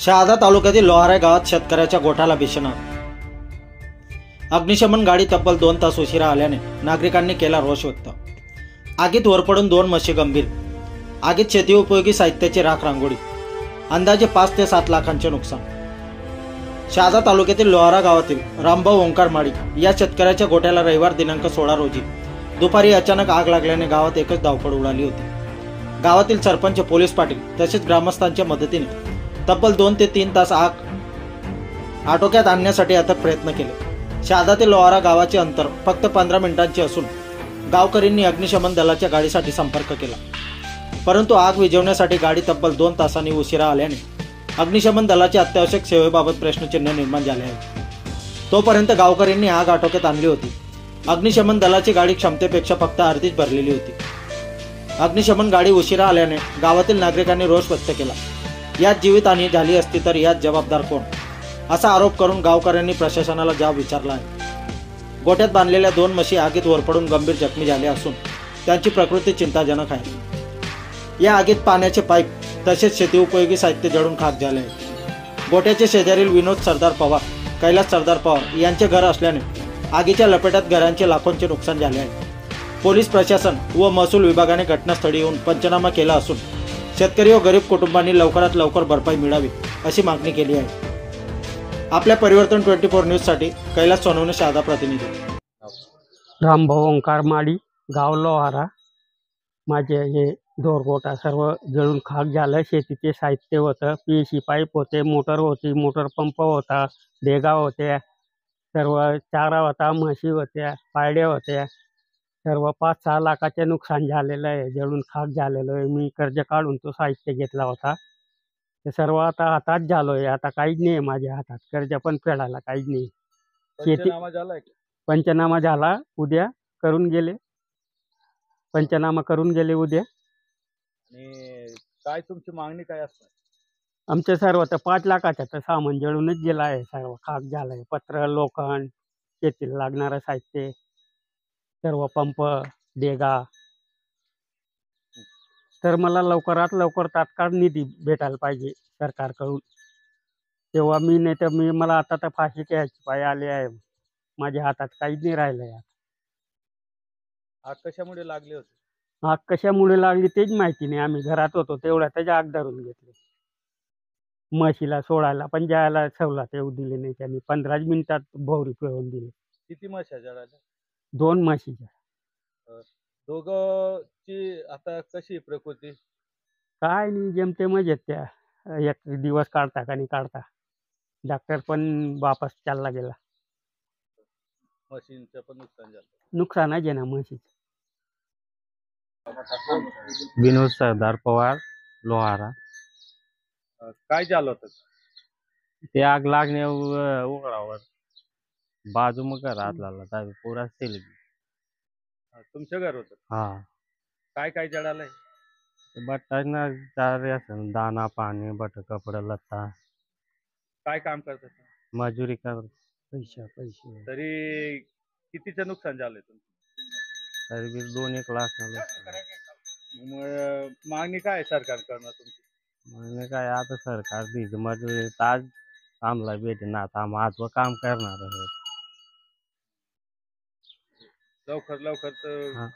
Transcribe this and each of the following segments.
शहादा तालुक्यातील लोहारा गावात शेतकऱ्याच्या गोठ्याला भीषण आग. अग्निशमन गाडी तब्बल 2 तास उशिरा आल्याने नागरिकांनी केला रोष व्यक्त. आगीत वरपडून 2 म्हशी गंभीर. आगीत शेती उपयोगी साहित्याची राख रांगोळी. अंदाजे 5 ते 7 लाखांचे नुकसान. शहादा तालुक्यातील लोहारा गावातील रामभाऊ ओंकार माडी या शेतकऱ्याच्या गोठ्याला रविवार दिनांक 16 रोजी दुपारी अचानक आग लागल्याने गावात एकच धावपळ उडाली होती. गावातील सरपंच, पोलीस पाटील तसेच ग्रामस्थांच्या मदतीने तब्बल 2 ते 3 तास आग आटोक्यात आणण्यासाठी अथक प्रयत्न केले. शहादा ते लोहारा गावाचे अंतर फक्त 15 मिनिटांचे असून गावकऱ्यांनी अग्निशमन दलाच्या गाडीसाठी संपर्क केला, परंतु आग विझवण्यासाठी गाडी तब्बल 2 तासांनी उशिरा आल्याने अग्निशमन दलाच्या अत्यावश्यक सेवेबाबत प्रश्नचिन्ह निर्माण झाले आहे. तोपर्यंत गावकऱ्यांनी आग आटोक्यात आणली होती. अग्निशमन दलाची गाडी क्षमतेपेक्षा फक्त अर्धीच भरलेली होती. अग्निशमन गाडी उशिरा आल्याने गावातील नागरिकांनी रोष व्यक्त केला. यात जीवितहानी झाली असती तर यात जबाबदार कोण, असा आरोप करून गावकऱ्यांनी प्रशासनाला जाब विचारला आहे. गोठ्यात बांधलेल्या 2 म्हशी आगीत वरपडून गंभीर जखमी झाल्या असून त्यांची प्रकृती चिंताजनक आहे. या आगीत पाण्याचे पाईप तसेच शेती उपयोगी साहित्य जळून खाक झाले आहे. गोठ्याचे शेजारील विनोद सरदार पवार, कैलास सरदार पवार यांचे घर असल्याने आगीच्या लपेटात घरांचे लाखोंचे नुकसान झाले आहे. पोलीस प्रशासन व महसूल विभागाने घटनास्थळी येऊन पंचनामा केला असून शेतकरी व गरीब कुटुंबांनी लवकरात लवकर भरपाई मिळावी अशी मागणी केली आहे. आपल्या परिवर्तन 24 न्यूजसाठी कैलास सोनवणे, शहादा प्रतिनिधी. रामभाऊ ओंकार माडी, गाव लोहारा. माझे हे दोरगोटा सर्व जळून खाक झालं. शेतीचे साहित्य होतं, PVC पाईप होते, मोटर होती, मोटर पंप होता, देगा होत्या, सर्व चारा होता, म्हशी होत्या, पायड्या होत्या. सर्व 5-6 लाखाचे नुकसान झालेलं आहे, जळून खाक झालेलं आहे. मी कर्ज काढून तो साहित्य घेतला होता, ते सर्व आता हातात झालोय. आता काहीच नाही आहे माझ्या हातात, कर्ज पण फेडायला काहीच नाही. शेती पंचनामा झाला, उद्या करून गेले. पंचनामा करून गेले उद्या. आणि काय तुमची मागणी काय असणार? आमचं सर्व तर 5 लाखाचं तर सामान जळूनच गेलं आहे, सर्व खाक झालंय. पत्र, लोखंड, शेतीला लागणारं साहित्य, सर्व पंप, देगा. तर मला लवकरात लवकर तात्काळ निधी भेटायला पाहिजे सरकारकडून. तेव्हा नाही तर मला आता तर फाशी घ्यायची पाय आली आहे. माझ्या हातात काहीच नाही राहिलं आहे. आग कशामुळे लागली होती? आग कशामुळे लागली तेच माहिती नाही. आम्ही घरात होतो तेवढ्यातच आग धरून घेतली. म्हशीला सोडायला पण जायला सवलत येऊ दिली नाही त्यांनी. 15 मिनिटात भोवरी पिळून दिली. किती म्हशी जळाल्या? 2 म्हशीच्या. दोघंची आता कशी प्रकृती? काय नाही, जेमते मजेत. त्या एक दिवस काढता का नाही काढता. डॉक्टर पण वापस चालला गेला. म्हशींचं पण नुकसान झालं? नुकसान आहे ना म्हशीचं. विनोद सरदार पवार, लोहारा. काय झालं होतं? ते आग लागणे उघडावर बाजू मग घरात लागला पुरा सेल. तुमचं घर होतं? हा. काय काय जळालंय? बटाना दाना, पाणी, बट, कपडा, लत्ता. काय काम करतात? मजुरी कर. पैसे तरी कितीचं नुकसान झालंय तुमचं? तरी 2-1 लाख. मग मागणी काय आहे सरकारकडनं तुमची? म्हणजे काय, आता सरकार दीज मजुरी आज आम्हाला भेटेन, आता महत्व काम करणार आहे. लवकर तर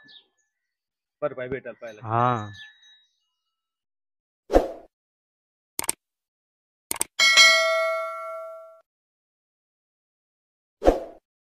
भरपाई भेटायला पाहिजे. हा.